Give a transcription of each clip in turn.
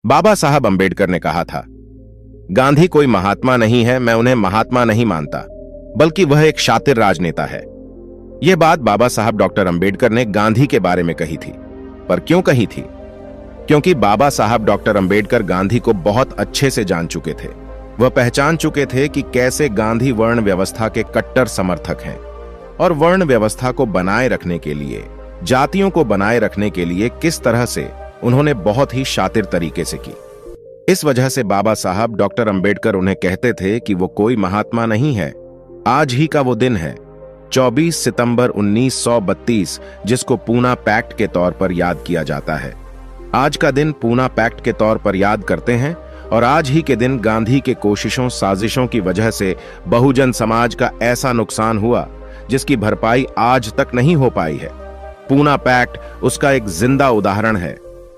बाबा साहब अंबेडकर ने कहा था, गांधी कोई महात्मा नहीं है, मैं उन्हें महात्मा नहीं मानता, बल्कि वह एक शातिर राजनेता है। यह बात बाबा साहब डॉक्टर अंबेडकर ने गांधी के बारे में कही थी। पर क्यों कही थी? क्योंकि बाबा साहब डॉक्टर अंबेडकर गांधी को बहुत अच्छे से जान चुके थे। वह पहचान चुके थे कि कैसे गांधी वर्ण व्यवस्था के कट्टर समर्थक हैं और वर्ण व्यवस्था को बनाए रखने के लिए, जातियों को बनाए रखने के लिए किस तरह से उन्होंने बहुत ही शातिर तरीके से की। इस वजह से बाबा साहब डॉक्टर अंबेडकर उन्हें कहते थे कि वो कोई महात्मा नहीं है। आज ही का वो दिन है 24 सितंबर 1932, जिसको पूना पैक्ट के तौर पर याद किया जाता है। आज का दिन पूना पैक्ट के तौर पर याद करते हैं और आज ही के दिन गांधी के कोशिशों साजिशों की वजह से बहुजन समाज का ऐसा नुकसान हुआ जिसकी भरपाई आज तक नहीं हो पाई है। पूना पैक्ट उसका एक जिंदा उदाहरण है,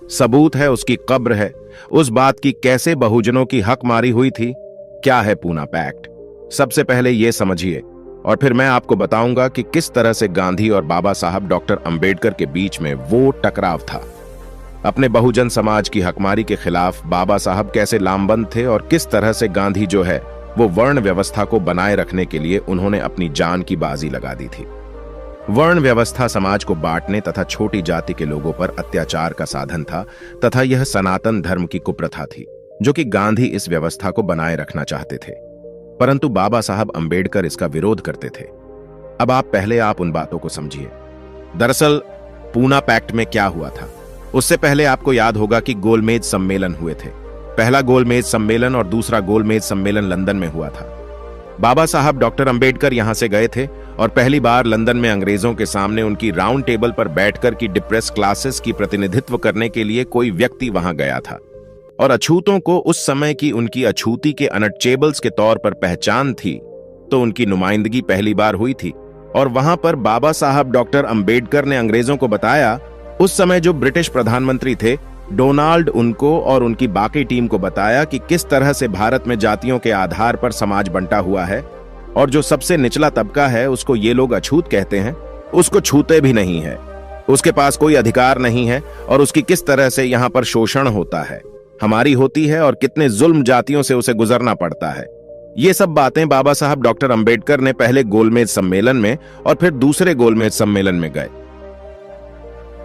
सबूत है, उसकी कब्र है उस बात की कैसे बहुजनों की हक मारी हुई थी। क्या है पूना पैक्ट? सबसे पहले यह समझिए और फिर मैं आपको बताऊंगा कि किस तरह से गांधी और बाबा साहब डॉक्टर अंबेडकर के बीच में वो टकराव था। अपने बहुजन समाज की हकमारी के खिलाफ बाबा साहब कैसे लामबंद थे और किस तरह से गांधी जो है वो वर्ण व्यवस्था को बनाए रखने के लिए उन्होंने अपनी जान की बाजी लगा दी थी। वर्ण व्यवस्था समाज को बांटने तथा छोटी जाति के लोगों पर अत्याचार का साधन था तथा यह सनातन धर्म की कुप्रथा थी जो कि गांधी इस व्यवस्था को बनाए रखना चाहते थे, परंतु बाबा साहब अंबेडकर इसका विरोध करते थे। अब आप उन बातों को समझिए। दरअसल पूना पैक्ट में क्या हुआ था, उससे पहले आपको याद होगा कि गोलमेज सम्मेलन हुए थे। पहला गोलमेज सम्मेलन और दूसरा गोलमेज सम्मेलन लंदन में हुआ था। बाबा साहब डॉक्टर अंबेडकर यहां से गए थे और पहली बार लंदन में अंग्रेजों के सामने उनकी राउंड टेबल पर बैठकर की डिप्रेस क्लासेस की प्रतिनिधित्व करने के लिए कोई व्यक्ति वहां गया था और अछूतों को उस समय की उनकी अछूती के अनटचेबल्स के तौर पर पहचान थी, तो उनकी नुमाइंदगी पहली बार हुई थी। और वहां पर बाबा साहब डॉक्टर अंबेडकर ने अंग्रेजों को बताया, उस समय जो ब्रिटिश प्रधानमंत्री थे डोनाल्ड, उनको और उनकी बाकी टीम को बताया कि किस तरह से भारत में जातियों के आधार पर समाज बंटा हुआ है और जो सबसे निचला तबका है उसको ये लोग अछूत कहते हैं, उसको छूते भी नहीं है, उसके पास कोई अधिकार नहीं है और उसकी किस तरह से यहाँ पर शोषण होता है, हमारी होती है और कितने जुल्म जातियों से उसे गुजरना पड़ता है। ये सब बातें बाबा साहब डॉक्टर अंबेडकर ने पहले गोलमेज सम्मेलन में और फिर दूसरे गोलमेज सम्मेलन में गए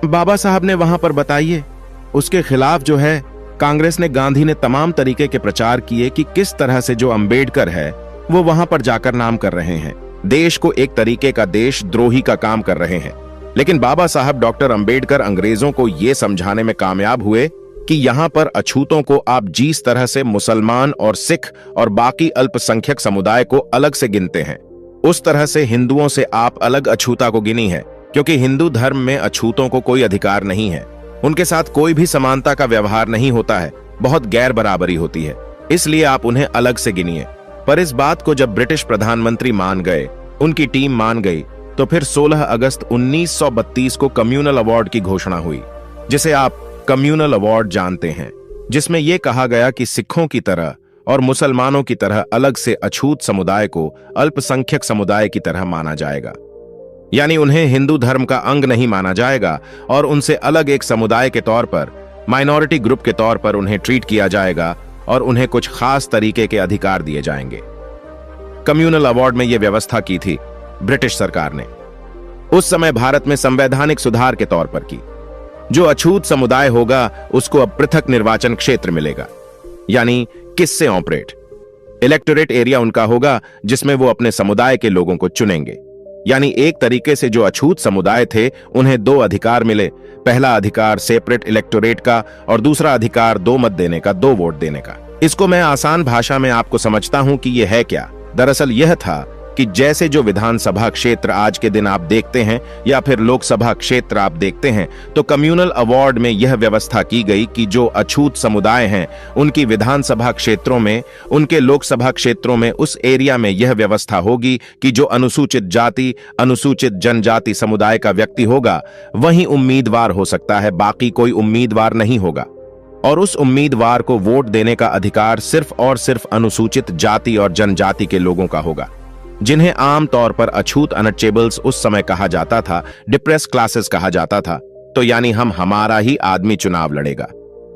बाबा साहब ने वहां पर बताइए। उसके खिलाफ जो है कांग्रेस ने, गांधी ने तमाम तरीके के प्रचार किए कि किस तरह से जो अंबेडकर है वो वहां पर जाकर नाम कर रहे हैं, देश को एक तरीके का देशद्रोही का काम कर रहे हैं। लेकिन बाबा साहब डॉक्टर अंबेडकर अंग्रेजों को यह समझाने में कामयाब हुए कि यहां पर अछूतों को आप जिस तरह से मुसलमान और सिख और बाकी अल्पसंख्यक समुदाय को अलग से गिनते हैं, उस तरह से हिंदुओं से आप अलग अछूता को गिनी है, क्योंकि हिंदू धर्म में अछूतों को कोई अधिकार नहीं है, उनके साथ कोई भी समानता का व्यवहार नहीं होता है, बहुत गैर बराबरी होती है, इसलिए आप उन्हें अलग से गिनिए। पर इस बात को जब ब्रिटिश प्रधानमंत्री मान गए, उनकी टीम मान गई, तो फिर 16 अगस्त 1932 को कम्युनल अवार्ड की घोषणा हुई, जिसे आप कम्युनल अवार्ड जानते हैं, जिसमें यह कहा गया कि सिखों की तरह और मुसलमानों की तरह अलग से अछूत समुदाय को अल्पसंख्यक समुदाय की तरह माना जाएगा, यानी उन्हें हिंदू धर्म का अंग नहीं माना जाएगा और उनसे अलग एक समुदाय के तौर पर, माइनॉरिटी ग्रुप के तौर पर उन्हें ट्रीट किया जाएगा और उन्हें कुछ खास तरीके के अधिकार दिए जाएंगे। कम्युनल अवार्ड में यह व्यवस्था की थी ब्रिटिश सरकार ने, उस समय भारत में संवैधानिक सुधार के तौर पर की। जो अछूत समुदाय होगा उसको अब पृथक निर्वाचन क्षेत्र मिलेगा, यानी किससे ऑपरेट इलेक्टोरेट एरिया उनका होगा जिसमें वो अपने समुदाय के लोगों को चुनेंगे। यानी एक तरीके से जो अछूत समुदाय थे उन्हें 2 अधिकार मिले, पहला अधिकार सेपरेट इलेक्टोरेट का और दूसरा अधिकार 2 मत देने का, 2 वोट देने का। इसको मैं आसान भाषा में आपको समझता हूं कि यह है क्या। दरअसल यह था कि जैसे जो विधानसभा क्षेत्र आज के दिन आप देखते हैं या फिर लोकसभा क्षेत्र आप देखते हैं, तो कम्युनल अवार्ड में यह व्यवस्था की गई कि जो अछूत समुदाय हैं उनकी विधानसभा क्षेत्रों में, उनके लोकसभा क्षेत्रों में, उस एरिया में यह व्यवस्था होगी कि जो अनुसूचित जाति, अनुसूचित जनजाति समुदाय का व्यक्ति होगा वही उम्मीदवार हो सकता है, बाकी कोई उम्मीदवार नहीं होगा। और उस उम्मीदवार को वोट देने का अधिकार सिर्फ और सिर्फ अनुसूचित जाति और जनजाति के लोगों का होगा, जिन्हें आम तौर पर अछूत अनटचेबल्स उस समय कहा जाता था, डिप्रेस क्लासेस कहा जाता था। तो यानी हमारा ही आदमी चुनाव लड़ेगा।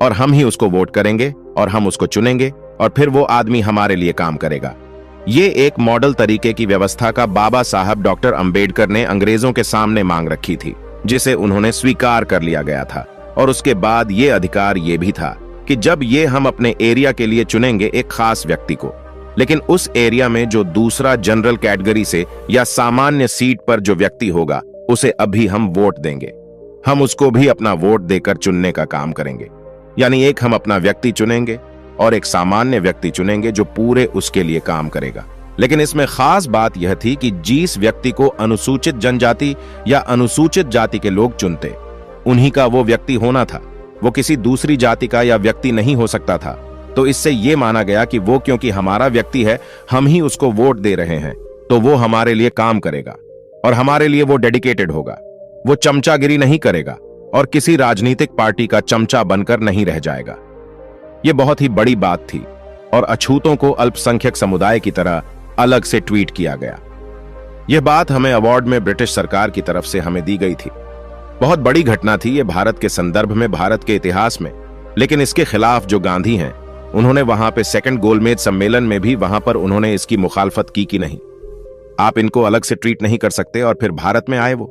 और हम ही उसको वोट करेंगे और हम उसको चुनेंगे और फिर वो आदमी हमारे लिए काम करेगा। ये एक मॉडल तरीके की व्यवस्था का बाबा साहब डॉक्टर अंबेडकर ने अंग्रेजों के सामने मांग रखी थी, जिसे उन्होंने स्वीकार कर लिया गया था। और उसके बाद ये अधिकार ये भी था कि जब ये हम अपने एरिया के लिए चुनेंगे एक खास व्यक्ति को, लेकिन उस एरिया में जो दूसरा जनरल कैटेगरी से या सामान्य सीट पर जो व्यक्ति होगा उसे अभी हम वोट देंगे। हम उसको भी अपना वोट देकर चुनने का काम करेंगे। यानी एक हम अपना व्यक्ति चुनेंगे और एक सामान्य व्यक्ति चुनेंगे जो पूरे उसके लिए काम करेगा। लेकिन इसमें खास बात यह थी कि जिस व्यक्ति को अनुसूचित जनजाति या अनुसूचित जाति के लोग चुनते, उन्हीं का वो व्यक्ति होना था। वो किसी दूसरी जाति का या व्यक्ति नहीं हो सकता था। तो इससे ये माना गया कि वो क्योंकि हमारा व्यक्ति है, हम ही उसको वोट दे रहे हैं, तो वो हमारे लिए काम करेगा और हमारे लिए वो डेडिकेटेड होगा। वो चमचागिरी नहीं करेगा और किसी राजनीतिक पार्टी का चमचा बनकर नहीं रह जाएगा। ये बहुत ही बड़ी बात थी और अछूतों को अल्पसंख्यक समुदाय की तरह अलग से ट्वीट किया गया। यह बात हमें अवार्ड में ब्रिटिश सरकार की तरफ से हमें दी गई थी। बहुत बड़ी घटना थी ये भारत के संदर्भ में, भारत के इतिहास में। लेकिन इसके खिलाफ जो गांधी हैं, उन्होंने वहां पे सेकंड गोलमेज सम्मेलन में भी वहां पर उन्होंने इसकी मुखालफत की कि नहीं, आप इनको अलग से ट्रीट नहीं कर सकते। और फिर भारत में आए वो,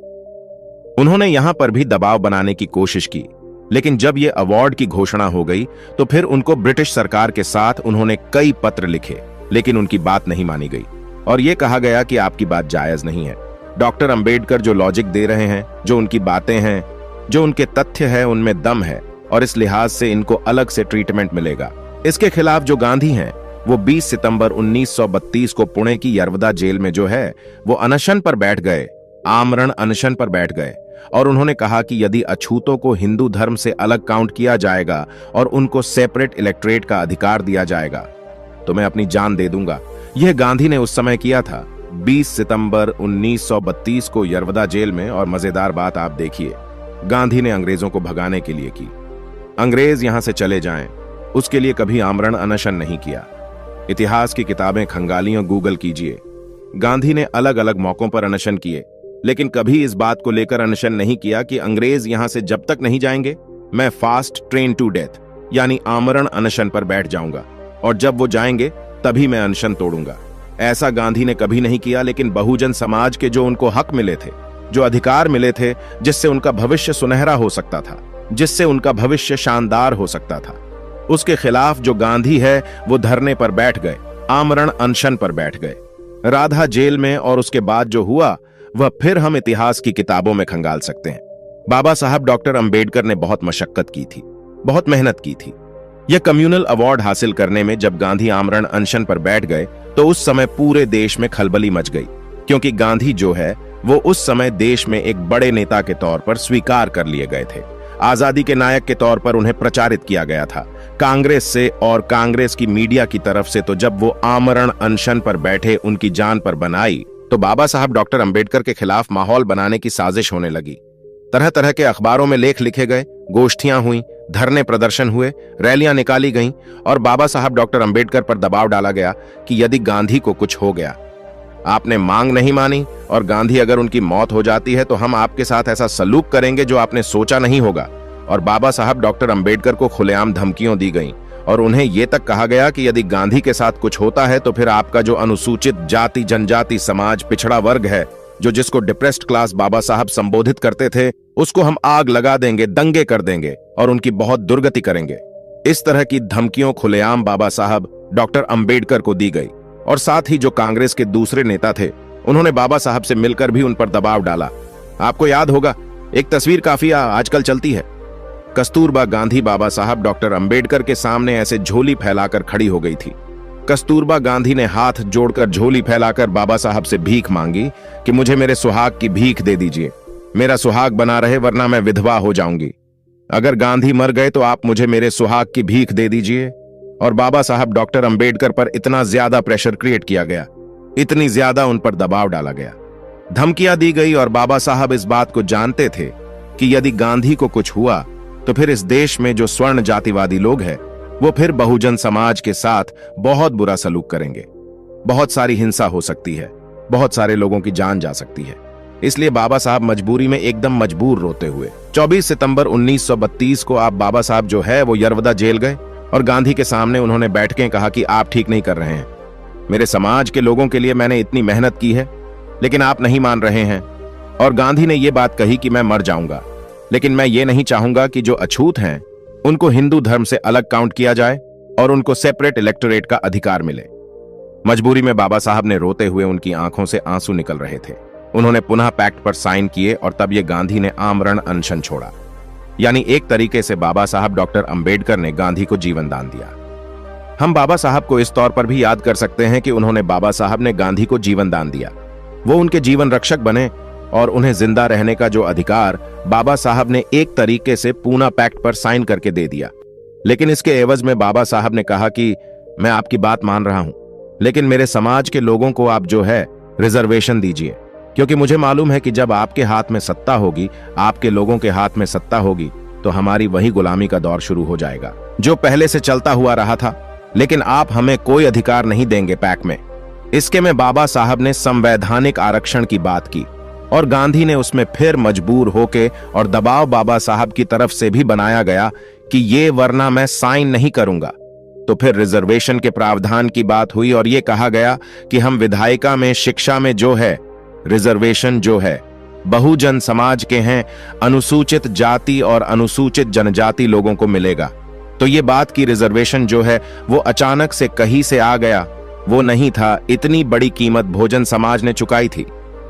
उन्होंने यहां पर भी दबाव बनाने की कोशिश की। लेकिन जब ये अवार्ड की घोषणा हो गई तो फिर उनको ब्रिटिश सरकार के साथ उन्होंने कई पत्र लिखे, लेकिन उनकी बात नहीं मानी गई और यह कहा गया कि आपकी बात जायज नहीं है। डॉक्टर अंबेडकर जो लॉजिक दे रहे हैं, जो उनकी बातें हैं, जो उनके तथ्य है, उनमें दम है और इस लिहाज से इनको अलग से ट्रीटमेंट मिलेगा। इसके खिलाफ जो गांधी हैं, वो 20 सितंबर 1932 को पुणे की यरवदा जेल में जो है वो अनशन पर बैठ गए, आमरण अनशन पर बैठ गए और उन्होंने कहा कि यदि अछूतों को हिंदू धर्म से अलग काउंट किया जाएगा और उनको सेपरेट इलेक्ट्रेट का अधिकार दिया जाएगा तो मैं अपनी जान दे दूंगा। यह गांधी ने उस समय किया था 20 सितंबर 1932 को यरवदा जेल में। और मजेदार बात आप देखिए, गांधी ने अंग्रेजों को भगाने के लिए की, अंग्रेज यहां से चले जाएं, उसके लिए कभी आमरण अनशन नहीं किया। इतिहास की किताबें खंगालियों गूगल कीजिए, गांधी ने अलग अलग मौकों पर अनशन किए, लेकिन कभी इस बात को लेकर अनशन नहीं किया कि अंग्रेज यहां से जब तक नहीं जाएंगे मैं फास्ट ट्रेन टू डेथ यानी आमरण अनशन पर बैठ जाऊंगा और जब वो जाएंगे तभी मैं अनशन तोड़ूंगा। ऐसा गांधी ने कभी नहीं किया। लेकिन बहुजन समाज के जो उनको हक मिले थे, जो अधिकार मिले थे, जिससे उनका भविष्य सुनहरा हो सकता था, जिससे उनका भविष्य शानदार हो सकता था, उसके खिलाफ जो गांधी है वो धरने पर बैठ गए, आमरण अनशन पर बैठ गए, राधा जेल में। और उसके बाद जो हुआ वह फिर हम इतिहास की किताबों में खंगाल सकते हैं। बाबा साहब डॉक्टर अंबेडकर ने बहुत मशक्कत की थी, बहुत मेहनत की थी। यह कम्युनल अवार्ड हासिल करने में जब गांधी आमरण अनशन पर बैठ गए तो उस समय पूरे देश में खलबली मच गई, क्योंकि गांधी जो है वो उस समय देश में एक बड़े नेता के तौर पर स्वीकार कर लिए गए थे। आजादी के नायक के तौर पर उन्हें प्रचारित किया गया था कांग्रेस से और कांग्रेस की मीडिया की तरफ से। तो जब वो आमरण अनशन पर बैठे, उनकी जान पर बनाई, तो बाबा साहब डॉक्टर अंबेडकर के खिलाफ माहौल बनाने की साजिश होने लगी। तरह तरह के अखबारों में लेख लिखे गए, गोष्ठियां हुई, धरने प्रदर्शन हुए, रैलियां निकाली गईं और बाबा साहब डॉक्टर अंबेडकर पर दबाव डाला गया कि यदि गांधी को कुछ हो गया, आपने मांग नहीं मानी और गांधी अगर उनकी मौत हो जाती है तो हम आपके साथ ऐसा सलूक करेंगे जो आपने सोचा नहीं होगा। और बाबा साहब डॉक्टर अंबेडकर को खुलेआम धमकियों दी गईं और उन्हें यह तक कहा गया कि यदि गांधी के साथ कुछ होता है तो फिर आपका जो अनुसूचित जाति, जनजाति समाज, पिछड़ा वर्ग है, जो जिसको डिप्रेस्ड क्लास बाबा साहब संबोधित करते थे, उसको हम आग लगा देंगे, दंगे कर देंगे और उनकी बहुत दुर्गति करेंगे। इस तरह की धमकियों खुलेआम बाबा साहब डॉक्टर अंबेडकर को दी गई। और साथ ही जो कांग्रेस के दूसरे नेता थे, उन्होंने बाबा साहब से मिलकर भी उन पर दबाव डाला। आपको याद होगा, एक तस्वीर काफी आजकल चलती है, कस्तूरबा गांधी बाबा साहब डॉक्टर अंबेडकर के सामने ऐसे झोली फैलाकर खड़ी हो गई थी। कस्तूरबा गांधी ने हाथ जोड़कर झोली फैलाकर बाबा साहब से भीख मांगी कि मुझे मेरे सुहाग की भीख दे दीजिए, मेरा सुहाग बना रहे वरना मैं विधवा हो जाऊंगी। अगर गांधी मर गए तो आप मुझे मेरे सुहाग की भीख दे दीजिए। और बाबा साहब डॉक्टर अंबेडकर पर इतना ज्यादा प्रेशर क्रिएट किया गया, इतनी ज्यादा उन पर दबाव डाला गया, धमकियां दी गई। और बाबा साहब इस बात को जानते थे कि यदि गांधी को कुछ हुआ तो फिर इस देश में जो स्वर्ण जातिवादी लोग हैं वो फिर बहुजन समाज के साथ बहुत बुरा सलूक करेंगे, बहुत सारी हिंसा हो सकती है, बहुत सारे लोगों की जान जा सकती है। इसलिए बाबा साहब मजबूरी में एकदम मजबूर रोते हुए 24 सितंबर 1932 को आप बाबा साहब जो है वो यरवदा जेल गए और गांधी के सामने उन्होंने बैठ के कहा कि आप ठीक नहीं कर रहे हैं। मेरे समाज के लोगों के लिए मैंने इतनी मेहनत की है, लेकिन आप नहीं मान रहे हैं। और गांधी ने यह बात कही कि मैं मर जाऊंगा, लेकिन मैं ये नहीं चाहूंगा कि जो अछूत हैं उनको हिंदू धर्म से अलग काउंट किया जाए और उनको सेपरेट इलेक्टोरेट का अधिकार मिले। मजबूरी में बाबा साहब ने रोते हुए, उनकी आंखों से आंसू निकल रहे थे। उन्होंने पुनः पैक्ट पर साइन किए और तब ये गांधी ने आमरण अनशन छोड़ा। यानी एक तरीके से बाबा साहब डॉक्टर अंबेडकर ने गांधी को जीवन दान दिया। हम बाबा साहब को इस तौर पर भी याद कर सकते हैं कि उन्होंने बाबा साहब ने गांधी को जीवन दान दिया। वो उनके जीवन रक्षक बने और उन्हें जिंदा रहने का जो अधिकार बाबा साहब ने एक तरीके से पूना पैक्ट पर साइन करके दे दिया। लेकिन इसके एवज में बाबा साहब ने कहा कि मैं आपकी बात मान रहा हूं, लेकिन मेरे समाज के लोगों को आप जो है रिजर्वेशन दीजिए, क्योंकि मुझे मालूम है कि जब आपके हाथ में सत्ता होगी, आपके लोगों के हाथ में सत्ता होगी, तो हमारी वही गुलामी का दौर शुरू हो जाएगा जो पहले से चलता हुआ रहा था। लेकिन आप हमें कोई अधिकार नहीं देंगे पैक्ट में। इसके में बाबा साहब ने संवैधानिक आरक्षण की बात की और गांधी ने उसमें फिर मजबूर होके और दबाव बाबा साहब की तरफ से भी बनाया गया कि ये वरना मैं साइन नहीं करूंगा। तो फिर रिजर्वेशन के प्रावधान की बात हुई और यह कहा गया कि हम विधायिका में, शिक्षा में जो है रिजर्वेशन जो है बहुजन समाज के हैं, अनुसूचित जाति और अनुसूचित जनजाति लोगों को मिलेगा। तो ये बात की रिजर्वेशन जो है वो अचानक से कहीं से आ गया, वो नहीं था। इतनी बड़ी कीमत बहुजन समाज ने चुकाई थी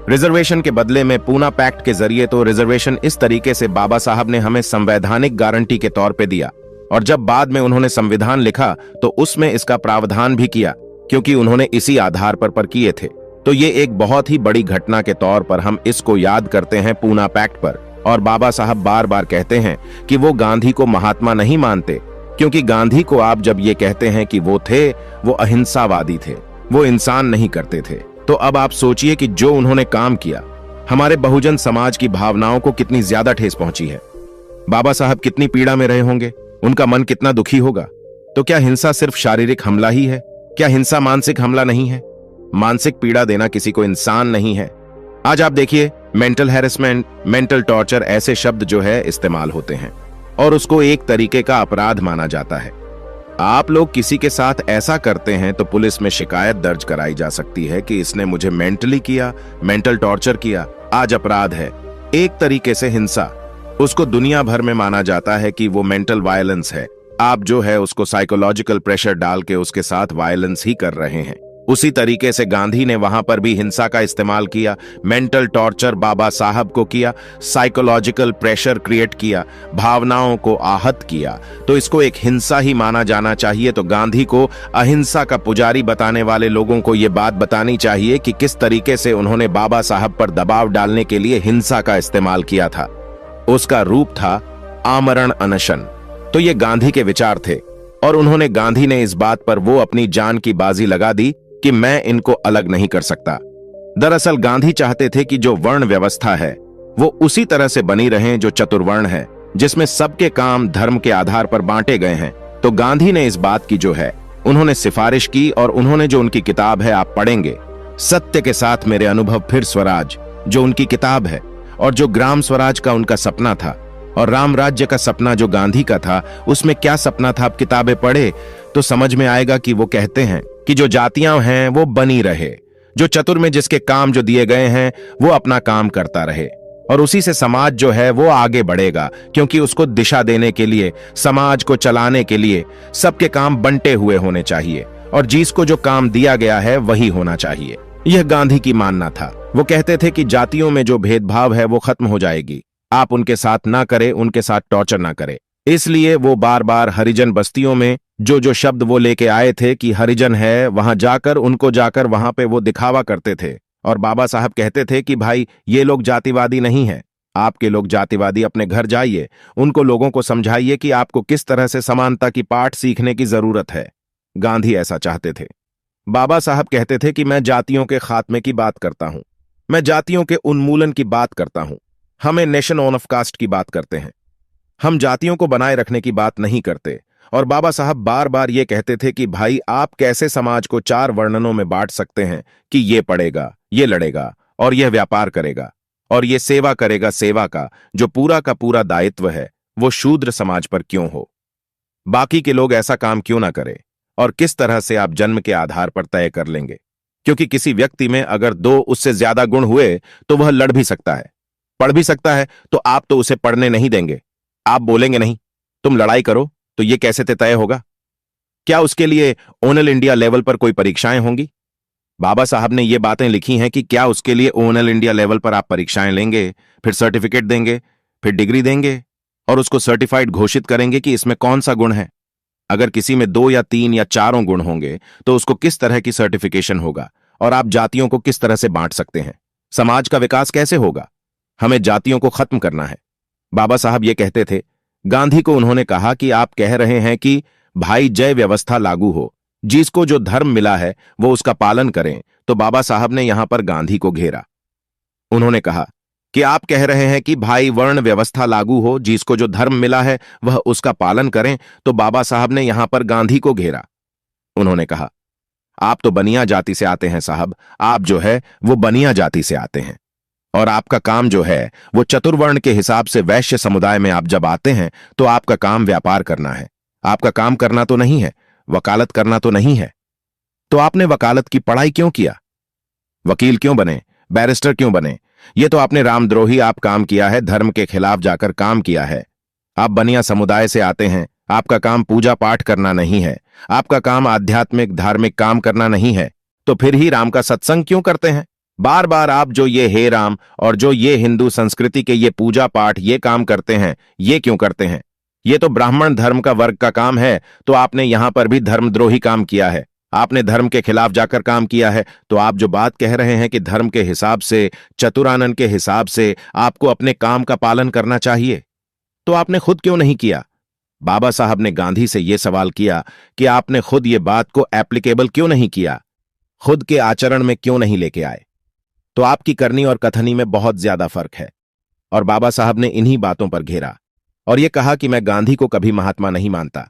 रिजर्वेशन के बदले में। पूना पैक्ट के जरिए तो रिजर्वेशन इस तरीके से बाबा साहब ने हमें संवैधानिक गारंटी के तौर पे दिया, और जब बाद में उन्होंने संविधान लिखा तो उसमें इसका प्रावधान भी किया, क्योंकि उन्होंने इसी आधार पर किए थे। तो ये एक बहुत ही बड़ी घटना के तौर पर हम इसको याद करते हैं पूना पैक्ट पर। और बाबा साहब बार बार कहते हैं कि वो गांधी को महात्मा नहीं मानते, क्योंकि गांधी को आप जब ये कहते हैं कि वो थे, वो अहिंसावादी थे, वो इंसान नहीं करते थे। तो अब आप सोचिए कि जो उन्होंने काम किया, हमारे बहुजन समाज की भावनाओं को कितनी ज्यादा ठेस पहुंची है। बाबा साहब कितनी पीड़ा में रहे होंगे, उनका मन कितना दुखी होगा। तो क्या हिंसा सिर्फ शारीरिक हमला ही है? क्या हिंसा मानसिक हमला नहीं है? मानसिक पीड़ा देना किसी को इंसान नहीं है। आज आप देखिए, मेंटल हैरेसमेंट, मेंटल टॉर्चर ऐसे शब्द जो है इस्तेमाल होते हैं और उसको एक तरीके का अपराध माना जाता है। आप लोग किसी के साथ ऐसा करते हैं तो पुलिस में शिकायत दर्ज कराई जा सकती है कि इसने मुझे मेंटली किया, मेंटल टॉर्चर किया। आज अपराध है एक तरीके से हिंसा। उसको दुनिया भर में माना जाता है कि वो मेंटल वायलेंस है। आप जो है उसको साइकोलॉजिकल प्रेशर डाल के उसके साथ वायलेंस ही कर रहे हैं। उसी तरीके से गांधी ने वहां पर भी हिंसा का इस्तेमाल किया, मेंटल टॉर्चर बाबा साहब को किया, साइकोलॉजिकल प्रेशर क्रिएट किया, भावनाओं को आहत किया। तो इसको एक हिंसा ही माना जाना चाहिए। तो गांधी को अहिंसा का पुजारी बताने वाले लोगों को यह बात बतानी चाहिए कि किस तरीके से उन्होंने बाबा साहब पर दबाव डालने के लिए हिंसा का इस्तेमाल किया था। उसका रूप था आमरण अनशन। तो ये गांधी के विचार थे और उन्होंने, गांधी ने इस बात पर वो अपनी जान की बाजी लगा दी कि मैं इनको अलग नहीं कर सकता। दरअसल गांधी चाहते थे कि जो वर्ण व्यवस्था है वो उसी तरह से बनी रहे जो चतुर्वर्ण है, जिसमें सबके काम धर्म के आधार पर बांटे गए हैं। तो गांधी ने इस बात की जो है उन्होंने सिफारिश की और उन्होंने जो उनकी किताब है, आप पढ़ेंगे, सत्य के साथ मेरे अनुभव फिर स्वराज, जो उनकी किताब है, और जो ग्राम स्वराज का उनका सपना था और राम राज्य का सपना जो गांधी का था, उसमें क्या सपना था आप किताबें पढ़े तो समझ में आएगा कि वो कहते हैं कि जो जातियां हैं वो बनी रहे, जो चतुर में जिसके काम जो दिए गए हैं वो अपना काम करता रहे, और उसी से समाज जो है वो आगे बढ़ेगा, क्योंकि उसको दिशा देने के लिए, समाज को चलाने के लिए सबके काम बंटे हुए होने चाहिए और जिसको जो काम दिया गया है वही होना चाहिए। यह गांधी की मानना था। वो कहते थे कि जातियों में जो भेदभाव है वो खत्म हो जाएगी, आप उनके साथ ना करें, उनके साथ टॉर्चर ना करें। इसलिए वो बार बार हरिजन बस्तियों में जो शब्द वो लेके आए थे कि हरिजन है, वहां जाकर उनको जाकर वहां पे वो दिखावा करते थे। और बाबा साहब कहते थे कि भाई ये लोग जातिवादी नहीं है, आपके लोग जातिवादी, अपने घर जाइए, उनको लोगों को समझाइए कि आपको किस तरह से समानता की पाठ सीखने की जरूरत है। गांधी ऐसा चाहते थे। बाबा साहब कहते थे कि मैं जातियों के खात्मे की बात करता हूं, मैं जातियों के उन्मूलन की बात करता हूं। हमें नेशन ऑफ कास्ट की बात करते हैं, हम जातियों को बनाए रखने की बात नहीं करते। और बाबा साहब बार बार ये कहते थे कि भाई आप कैसे समाज को 4 वर्णनों में बांट सकते हैं कि ये पढ़ेगा, ये लड़ेगा और यह व्यापार करेगा। और ये सेवा करेगा सेवा का जो पूरा का पूरा दायित्व है वो शूद्र समाज पर क्यों हो? बाकी के लोग ऐसा काम क्यों ना करें? और किस तरह से आप जन्म के आधार पर तय कर लेंगे? क्योंकि किसी व्यक्ति में अगर 2 उससे ज्यादा गुण हुए तो वह लड़ भी सकता है, पढ़ भी सकता है, तो आप तो उसे पढ़ने नहीं देंगे। आप बोलेंगे नहीं, तुम लड़ाई करो, तो ये कैसे तय होगा? क्या उसके लिए ओनल इंडिया लेवल पर कोई परीक्षाएं होंगी? बाबा साहब ने ये बातें लिखी हैं कि क्या उसके लिए ओनल इंडिया लेवल पर आप परीक्षाएं लेंगे, फिर सर्टिफिकेट देंगे, फिर डिग्री देंगे और उसको सर्टिफाइड घोषित करेंगे कि इसमें कौन सा गुण है। अगर किसी में 2 या 3 या 4 गुण होंगे तो उसको किस तरह की सर्टिफिकेशन होगा और आप जातियों को किस तरह से बांट सकते हैं? समाज का विकास कैसे होगा? हमें जातियों को खत्म करना है। बाबा साहब ये कहते थे। गांधी को उन्होंने कहा कि आप कह रहे हैं कि भाई जय व्यवस्था लागू हो, जिसको जो धर्म मिला है वो उसका पालन करें। तो बाबा साहब ने यहां पर गांधी को घेरा। उन्होंने कहा कि आप कह रहे हैं कि भाई वर्ण व्यवस्था लागू हो, जिसको जो धर्म मिला है वह उसका पालन करें। तो बाबा साहब ने यहां पर गांधी को घेरा। उन्होंने कहा आप तो बनिया जाति से आते हैं साहब, आप जो है वो बनिया जाति से आते हैं और आपका काम जो है वो चतुर्वर्ण के हिसाब से वैश्य समुदाय में आप जब आते हैं तो आपका काम व्यापार करना है। आपका काम करना तो नहीं है, वकालत करना तो नहीं है। तो आपने वकालत की पढ़ाई क्यों किया? वकील क्यों बने? बैरिस्टर क्यों बने? ये तो आपने रामद्रोही आप काम किया है, धर्म के खिलाफ जाकर काम किया है। आप बनिया समुदाय से आते हैं, आपका काम पूजा पाठ करना नहीं है, आपका काम आध्यात्मिक धार्मिक काम करना नहीं है। तो फिर ही राम का सत्संग क्यों करते हैं? बार बार आप जो ये हे राम और जो ये हिंदू संस्कृति के ये पूजा पाठ ये काम करते हैं, ये क्यों करते हैं? ये तो ब्राह्मण धर्म का वर्ग का काम है। तो आपने यहां पर भी धर्मद्रोही काम किया है, आपने धर्म के खिलाफ जाकर काम किया है। तो आप जो बात कह रहे हैं कि धर्म के हिसाब से, चतुरानन के हिसाब से आपको अपने काम का पालन करना चाहिए, तो आपने खुद क्यों नहीं किया? बाबा साहब ने गांधी से यह सवाल किया कि आपने खुद ये बात को एप्लीकेबल क्यों नहीं किया, खुद के आचरण में क्यों नहीं लेके आए? तो आपकी करनी और कथनी में बहुत ज्यादा फर्क है। और बाबा साहब ने इन्हीं बातों पर घेरा और यह कहा कि मैं गांधी को कभी महात्मा नहीं मानता।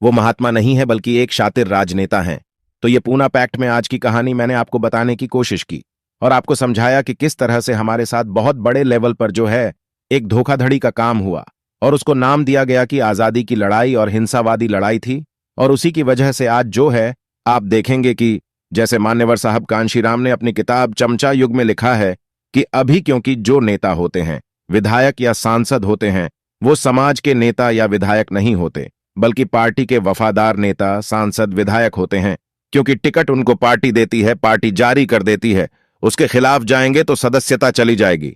वो महात्मा नहीं है बल्कि एक शातिर राजनेता हैं। तो ये पूना पैक्ट में आज की कहानी मैंने आपको बताने की कोशिश की और आपको समझाया कि किस तरह से हमारे साथ बहुत बड़े लेवल पर जो है एक धोखाधड़ी का काम हुआ और उसको नाम दिया गया कि आजादी की लड़ाई और हिंसावादी लड़ाई थी। और उसी की वजह से आज जो है आप देखेंगे कि जैसे मान्यवर साहब कांशीराम ने अपनी किताब चमचा युग में लिखा है कि अभी क्योंकि जो नेता होते हैं, विधायक या सांसद होते हैं, वो समाज के नेता या विधायक नहीं होते बल्कि पार्टी के वफादार नेता, सांसद, विधायक होते हैं। क्योंकि टिकट उनको पार्टी देती है, पार्टी जारी कर देती है। उसके खिलाफ जाएंगे तो सदस्यता चली जाएगी।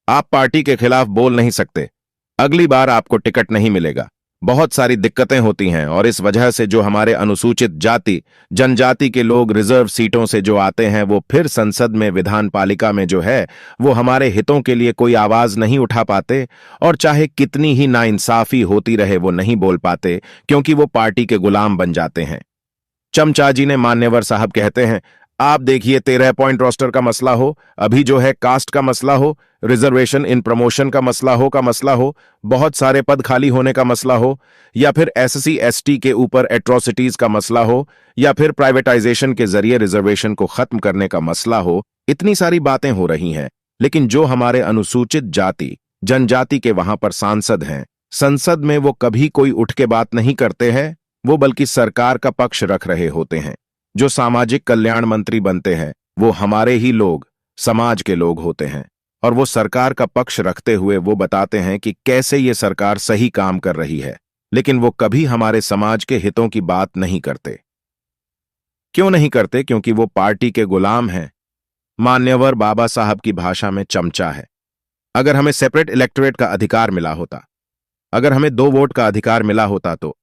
आप पार्टी के खिलाफ बोल नहीं सकते, अगली बार आपको टिकट नहीं मिलेगा। बहुत सारी दिक्कतें होती हैं और इस वजह से जो हमारे अनुसूचित जाति जनजाति के लोग रिजर्व सीटों से जो आते हैं वो फिर संसद में, विधान पालिका में जो है वो हमारे हितों के लिए कोई आवाज नहीं उठा पाते और चाहे कितनी ही नाइंसाफी होती रहे वो नहीं बोल पाते क्योंकि वो पार्टी के गुलाम बन जाते हैं। चमचा जी ने मान्यवर साहब कहते हैं आप देखिए 13 पॉइंट रोस्टर का मसला हो, अभी जो है कास्ट का मसला हो, रिजर्वेशन इन प्रमोशन का मसला हो, बहुत सारे पद खाली होने का मसला हो, या फिर एससी एसटी के ऊपर एट्रोसिटीज का मसला हो, या फिर प्राइवेटाइजेशन के जरिए रिजर्वेशन को खत्म करने का मसला हो। इतनी सारी बातें हो रही हैं, लेकिन जो हमारे अनुसूचित जाति जनजाति के वहां पर सांसद हैं, संसद में वो कभी कोई उठ के बात नहीं करते हैं, वो बल्कि सरकार का पक्ष रख रहे होते हैं। जो सामाजिक कल्याण मंत्री बनते हैं वो हमारे ही लोग, समाज के लोग होते हैं और वो सरकार का पक्ष रखते हुए वो बताते हैं कि कैसे ये सरकार सही काम कर रही है, लेकिन वो कभी हमारे समाज के हितों की बात नहीं करते। क्यों नहीं करते? क्योंकि वो पार्टी के गुलाम हैं। मान्यवर बाबा साहब की भाषा में चमचा है। अगर हमें सेपरेट इलेक्टोरेट का अधिकार मिला होता, अगर हमें 2 वोट का अधिकार मिला होता, तो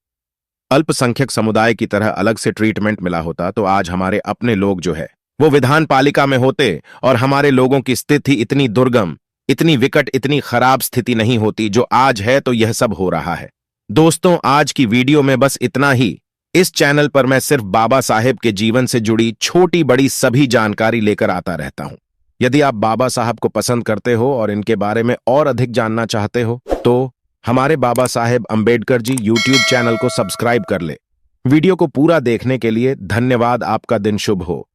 अल्पसंख्यक समुदाय की तरह अलग से ट्रीटमेंट मिला होता, तो आज हमारे अपने लोग जो है वो विधान पालिका में होते और हमारे लोगों की स्थिति इतनी दुर्गम, इतनी विकट, इतनी खराब स्थिति नहीं होती जो आज है। तो यह सब हो रहा है। दोस्तों, आज की वीडियो में बस इतना ही। इस चैनल पर मैं सिर्फ बाबा साहेब के जीवन से जुड़ी छोटी बड़ी सभी जानकारी लेकर आता रहता हूं। यदि आप बाबा साहब को पसंद करते हो और इनके बारे में और अधिक जानना चाहते हो तो हमारे बाबा साहेब अंबेडकर जी यूट्यूब चैनल को सब्सक्राइब कर ले। वीडियो को पूरा देखने के लिए धन्यवाद। आपका दिन शुभ हो।